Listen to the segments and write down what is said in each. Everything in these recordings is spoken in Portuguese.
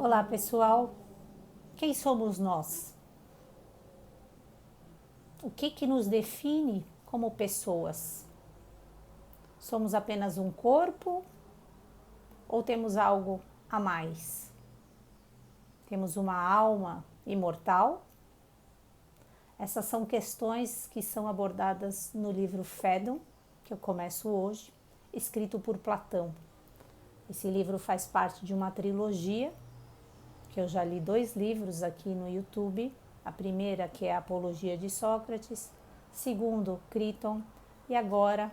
Olá, pessoal. Quem somos nós? O que nos define como pessoas? Somos apenas um corpo ou temos algo a mais? Temos uma alma imortal? Essas são questões que são abordadas no livro Fédon, que eu começo hoje, escrito por Platão. Esse livro faz parte de uma trilogia, que eu já li 2 livros aqui no YouTube. A primeira, que é a Apologia de Sócrates, segundo, Criton, e agora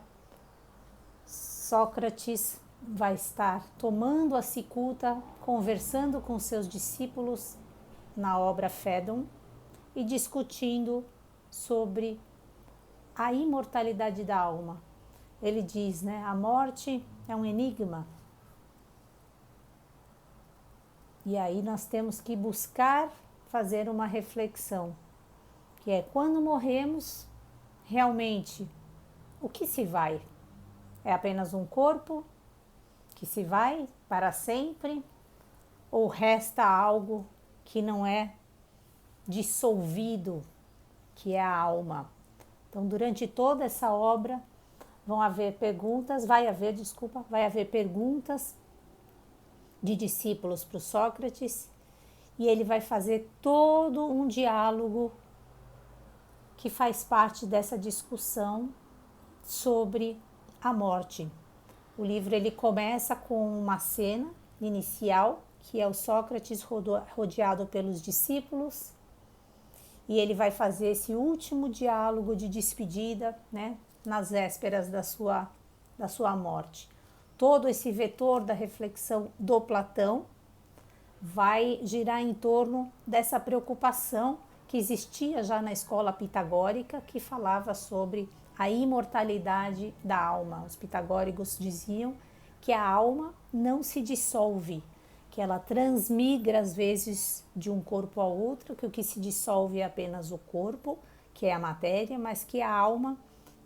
Sócrates vai estar tomando a cicuta, conversando com seus discípulos na obra Fédon e discutindo sobre a imortalidade da alma. Ele diz, né, a morte é um enigma. E aí nós temos que buscar fazer uma reflexão, que é quando morremos, realmente, o que se vai? É apenas um corpo que se vai para sempre? Ou resta algo que não é dissolvido, que é a alma? Então, durante toda essa obra, vai haver perguntas de discípulos para o Sócrates, e ele vai fazer todo um diálogo que faz parte dessa discussão sobre a morte. O livro ele começa com uma cena inicial, que é o Sócrates rodeado pelos discípulos, e ele vai fazer esse último diálogo de despedida, né, nas vésperas da sua morte. Todo esse vetor da reflexão do Platão vai girar em torno dessa preocupação que existia já na escola pitagórica, que falava sobre a imortalidade da alma. Os pitagóricos diziam que a alma não se dissolve, que ela transmigra às vezes de um corpo ao outro, que o que se dissolve é apenas o corpo, que é a matéria, mas que a alma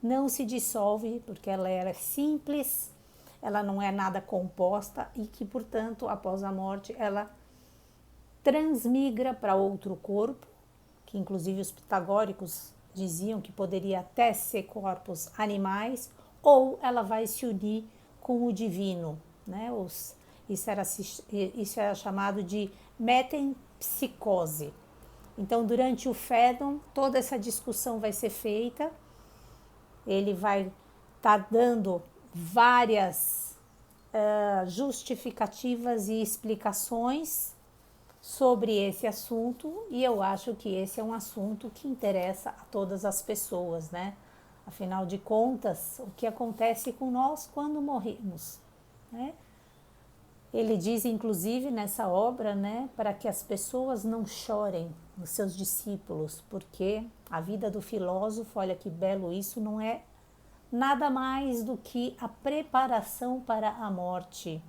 não se dissolve porque ela era simples, ela não é nada composta e que, portanto, após a morte, ela transmigra para outro corpo, que inclusive os pitagóricos diziam que poderia até ser corpos animais, ou ela vai se unir com o divino, né? Isso era chamado de metempsicose. Então, durante o Fédon, toda essa discussão vai ser feita. Ele vai estar dando várias justificativas e explicações sobre esse assunto, e eu acho que esse é um assunto que interessa a todas as pessoas, né? Afinal de contas, o que acontece com nós quando morremos, né? Ele diz, inclusive, nessa obra, né, para que as pessoas não chorem, os seus discípulos, porque a vida do filósofo, olha que belo isso, não é nada mais do que a preparação para a morte.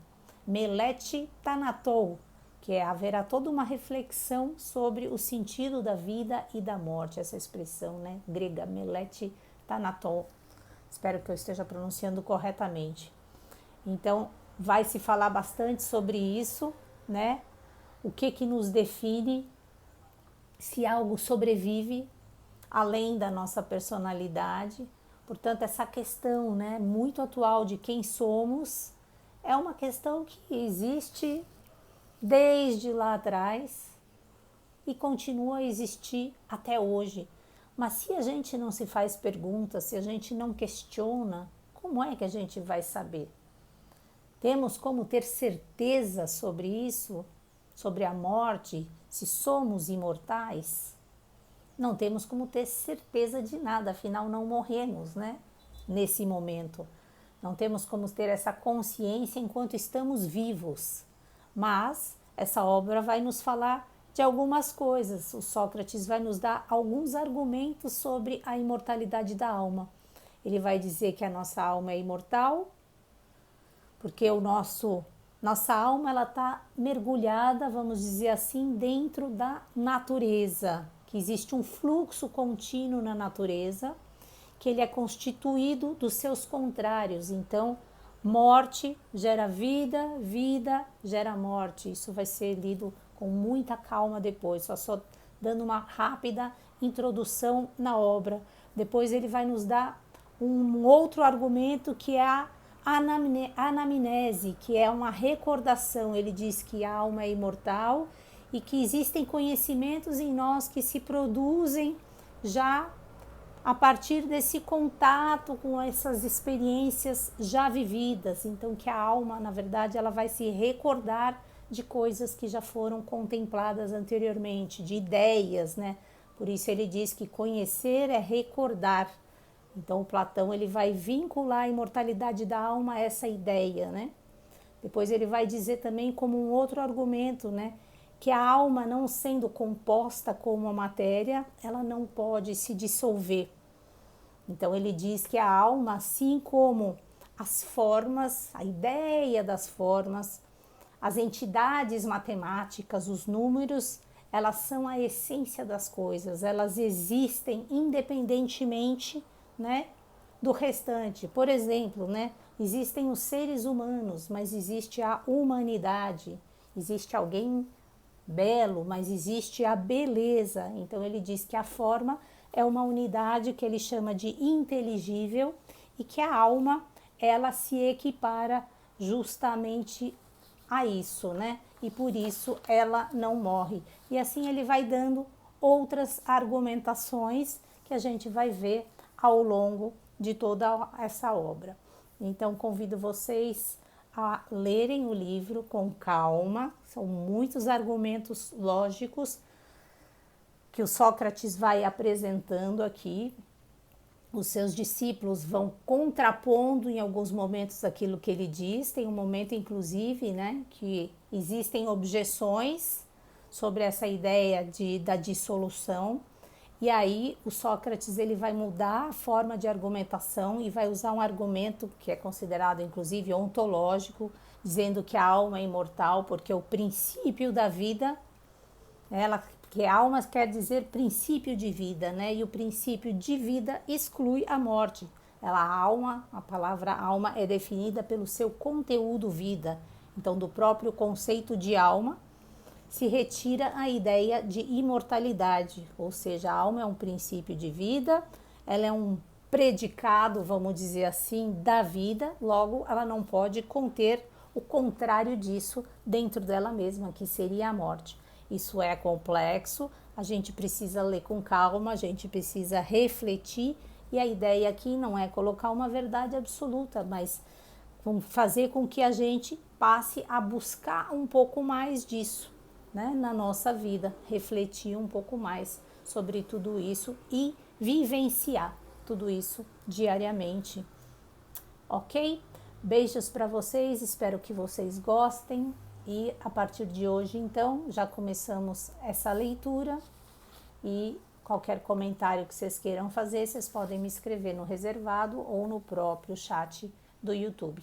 Melete thanatou, que haverá toda uma reflexão sobre o sentido da vida e da morte, essa expressão, né, grega, melete thanatou. Espero que eu esteja pronunciando corretamente. Então, vai se falar bastante sobre isso, né? O que nos define, se algo sobrevive além da nossa personalidade. Portanto, essa questão, né, muito atual de quem somos é uma questão que existe desde lá atrás e continua a existir até hoje. Mas se a gente não se faz perguntas, se a gente não questiona, como é que a gente vai saber? Temos como ter certeza sobre isso, sobre a morte, se somos imortais? Não temos como ter certeza de nada, afinal não morremos, né? Nesse momento. Não temos como ter essa consciência enquanto estamos vivos. Mas essa obra vai nos falar de algumas coisas. O Sócrates vai nos dar alguns argumentos sobre a imortalidade da alma. Ele vai dizer que a nossa alma é imortal, porque nossa alma ela está mergulhada, vamos dizer assim, dentro da natureza, que existe um fluxo contínuo na natureza, que ele é constituído dos seus contrários. Então, Morte gera vida, vida gera morte. Isso vai ser lido com muita calma depois, só dando uma rápida introdução na obra. Depois ele vai nos dar um outro argumento que é a anamnese, que é uma recordação. Ele diz que a alma é imortal e que existem conhecimentos em nós que se produzem já a partir desse contato com essas experiências já vividas. Então que a alma, na verdade, ela vai se recordar de coisas que já foram contempladas anteriormente, de ideias, né? Por isso ele diz que conhecer é recordar. Então o Platão ele vai vincular a imortalidade da alma a essa ideia, né? Depois ele vai dizer também como um outro argumento, né? Que a alma, não sendo composta como a matéria, ela não pode se dissolver. Então ele diz que a alma, assim como as formas, a ideia das formas, as entidades matemáticas, os números, elas são a essência das coisas, elas existem independentemente, né, do restante. Por exemplo, né, existem os seres humanos, mas existe a humanidade, existe alguém belo, mas existe a beleza. Então ele diz que a forma é uma unidade que ele chama de inteligível e que a alma, ela se equipara justamente a isso, né? E por isso ela não morre. E assim ele vai dando outras argumentações que a gente vai ver ao longo de toda essa obra. Então convido vocês a lerem o livro com calma, são muitos argumentos lógicos que o Sócrates vai apresentando aqui. Os seus discípulos vão contrapondo em alguns momentos aquilo que ele diz. Tem um momento, inclusive, né, que existem objeções sobre essa ideia da dissolução. E aí o Sócrates ele vai mudar a forma de argumentação e vai usar um argumento que é considerado, inclusive, ontológico, dizendo que a alma é imortal porque o princípio da vida, que alma quer dizer princípio de vida, né? E o princípio de vida exclui a morte. A palavra alma é definida pelo seu conteúdo vida. Então, do próprio conceito de alma, se retira a ideia de imortalidade, ou seja, a alma é um princípio de vida, ela é um predicado, vamos dizer assim, da vida, logo ela não pode conter o contrário disso dentro dela mesma, que seria a morte. Isso é complexo, a gente precisa ler com calma, a gente precisa refletir, e a ideia aqui não é colocar uma verdade absoluta, mas fazer com que a gente passe a buscar um pouco mais disso, né, na nossa vida, refletir um pouco mais sobre tudo isso e vivenciar tudo isso diariamente, ok? Beijos para vocês, espero que vocês gostem e a partir de hoje, então, já começamos essa leitura e qualquer comentário que vocês queiram fazer, vocês podem me escrever no reservado ou no próprio chat do YouTube.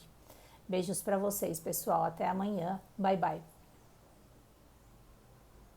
Beijos para vocês, pessoal, até amanhã, bye bye.